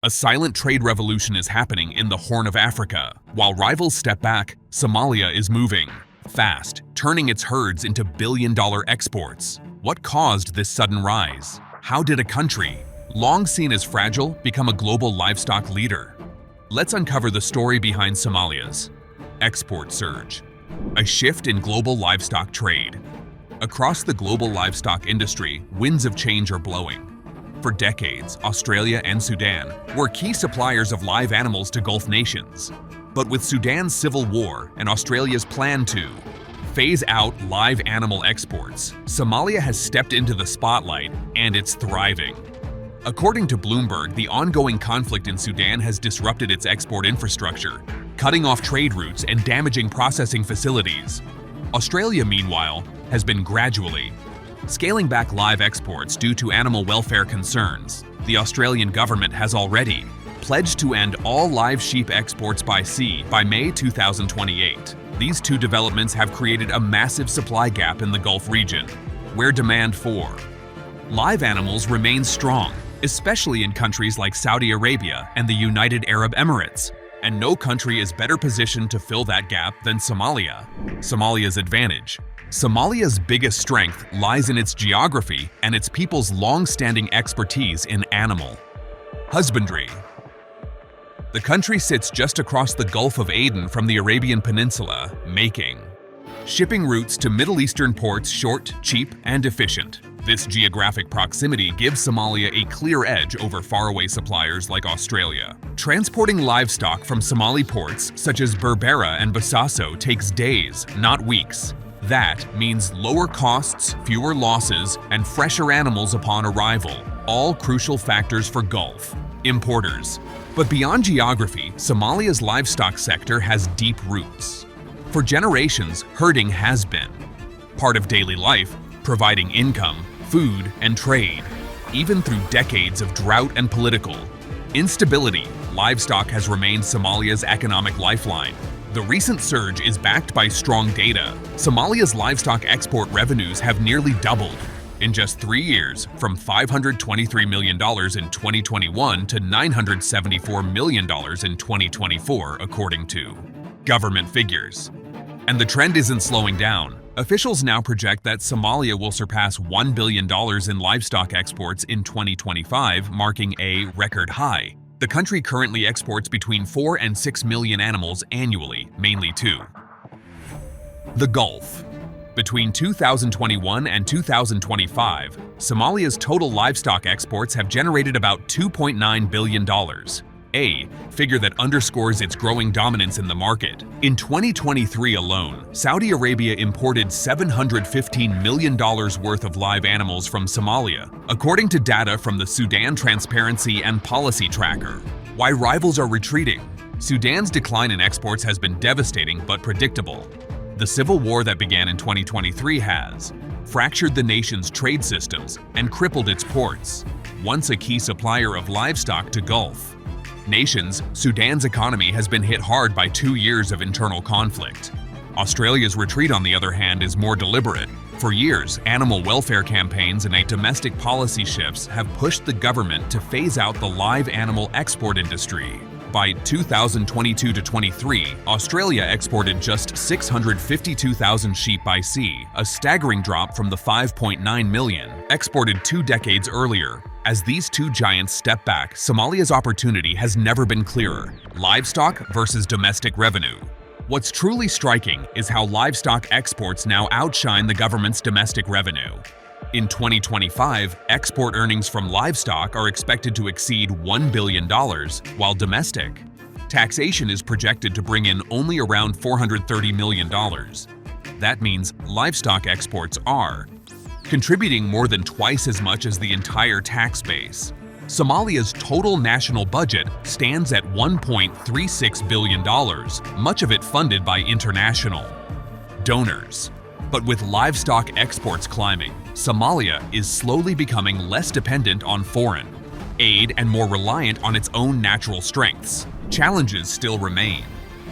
A silent trade revolution is happening in the Horn of Africa. While rivals step back, Somalia is moving fast, turning its herds into billion-dollar exports. What caused this sudden rise? How did a country, long seen as fragile, become a global livestock leader? Let's uncover the story behind Somalia's export surge. A shift in global livestock trade. Across the global livestock industry, winds of change are blowing. For decades, Australia and Sudan were key suppliers of live animals to Gulf nations. But with Sudan's civil war and Australia's plan to phase out live animal exports, Somalia has stepped into the spotlight and it's thriving. According to Bloomberg, the ongoing conflict in Sudan has disrupted its export infrastructure, cutting off trade routes and damaging processing facilities. Australia, meanwhile, has been gradually scaling back live exports due to animal welfare concerns. The Australian government has already pledged to end all live sheep exports by sea by May 2028. These two developments have created a massive supply gap in the Gulf region, where demand for live animals remains strong, especially in countries like Saudi Arabia and the United Arab Emirates. And no country is better positioned to fill that gap than Somalia. Somalia's advantage. Somalia's biggest strength lies in its geography and its people's long-standing expertise in animal husbandry. The country sits just across the Gulf of Aden from the Arabian Peninsula, making shipping routes to Middle Eastern ports short, cheap, and efficient. This geographic proximity gives Somalia a clear edge over faraway suppliers like Australia. Transporting livestock from Somali ports, such as Berbera and Bosaso, takes days, not weeks. That means lower costs, fewer losses, and fresher animals upon arrival, all crucial factors for Gulf importers. But beyond geography, Somalia's livestock sector has deep roots. For generations, herding has been part of daily life, providing income, food, and trade. Even through decades of drought and political instability, livestock has remained Somalia's economic lifeline. The recent surge is backed by strong data. Somalia's livestock export revenues have nearly doubled in just 3 years, from $523 million in 2021 to $974 million in 2024, according to government figures. And the trend isn't slowing down. Officials now project that Somalia will surpass $1 billion in livestock exports in 2025, marking a record high. The country currently exports between 4 and 6 million animals annually, mainly to the Gulf. Between 2021 and 2025, Somalia's total livestock exports have generated about $2.9 billion, a figure that underscores its growing dominance in the market. In 2023 alone, Saudi Arabia imported $715 million worth of live animals from Somalia, according to data from the Sudan Transparency and Policy Tracker. Why rivals are retreating? Sudan's decline in exports has been devastating but predictable. The civil war that began in 2023 has fractured the nation's trade systems and crippled its ports, once a key supplier of livestock to Gulf nations. Sudan's economy has been hit hard by 2 years of internal conflict. Australia's retreat, on the other hand, is more deliberate. For years, animal welfare campaigns and domestic policy shifts have pushed the government to phase out the live animal export industry. By 2022-23, Australia exported just 652,000 sheep by sea, a staggering drop from the 5.9 million exported 2 decades earlier. As these two giants step back, Somalia's opportunity has never been clearer: livestock versus domestic revenue. What's truly striking is how livestock exports now outshine the government's domestic revenue. In 2025, export earnings from livestock are expected to exceed $1 billion, while domestic taxation is projected to bring in only around $430 million. That means livestock exports are contributing more than twice as much as the entire tax base. Somalia's total national budget stands at $1.36 billion, much of it funded by international donors. But with livestock exports climbing, Somalia is slowly becoming less dependent on foreign aid and more reliant on its own natural strengths. Challenges still remain.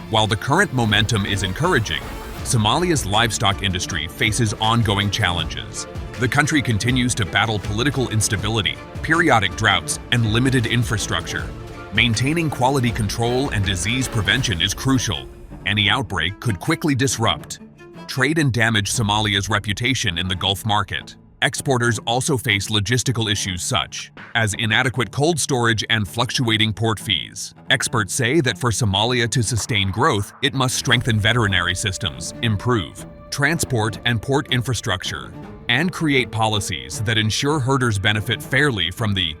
While the current momentum is encouraging, Somalia's livestock industry faces ongoing challenges. The country continues to battle political instability, periodic droughts, and limited infrastructure. Maintaining quality control and disease prevention is crucial. Any outbreak could quickly disrupt trade and damage Somalia's reputation in the Gulf market. Exporters also face logistical issues such as inadequate cold storage and fluctuating port fees. Experts say that for Somalia to sustain growth, it must strengthen veterinary systems, improve transport and port infrastructure, and create policies that ensure herders benefit fairly from the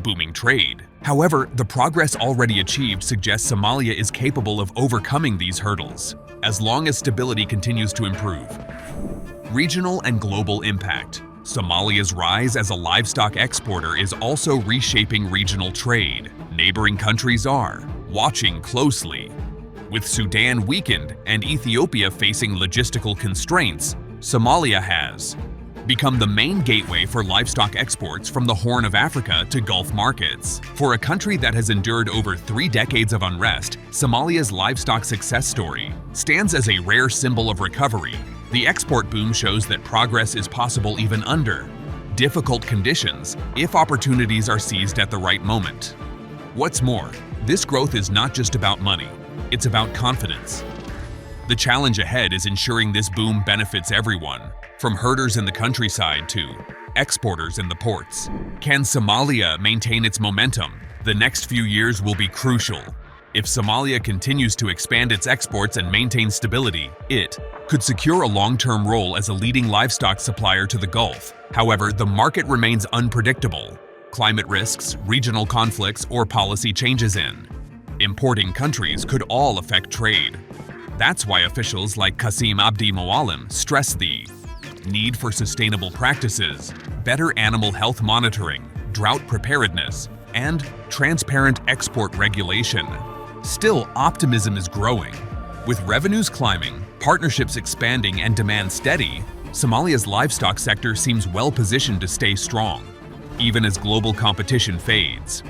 booming trade. However, the progress already achieved suggests Somalia is capable of overcoming these hurdles, as long as stability continues to improve. Regional and global impact. Somalia's rise as a livestock exporter is also reshaping regional trade. Neighboring countries are watching closely. With Sudan weakened and Ethiopia facing logistical constraints, Somalia has become the main gateway for livestock exports from the Horn of Africa to Gulf markets. For a country that has endured over 3 decades of unrest, Somalia's livestock success story stands as a rare symbol of recovery. The export boom shows that progress is possible even under difficult conditions if opportunities are seized at the right moment. What's more, this growth is not just about money, it's about confidence. The challenge ahead is ensuring this boom benefits everyone, from herders in the countryside to exporters in the ports. Can Somalia maintain its momentum? The next few years will be crucial. If Somalia continues to expand its exports and maintain stability, it could secure a long-term role as a leading livestock supplier to the Gulf. However, the market remains unpredictable. Climate risks, regional conflicts, or policy changes in importing countries could all affect trade. That's why officials like Qasim Abdi Moalim stress the need for sustainable practices, better animal health monitoring, drought preparedness, and transparent export regulation. Still, optimism is growing. With revenues climbing, partnerships expanding, and demand steady, Somalia's livestock sector seems well positioned to stay strong, even as global competition fades.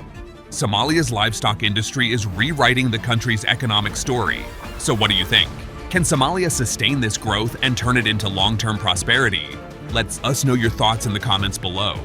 Somalia's livestock industry is rewriting the country's economic story. So what do you think? Can Somalia sustain this growth and turn it into long-term prosperity? Let us know your thoughts in the comments below.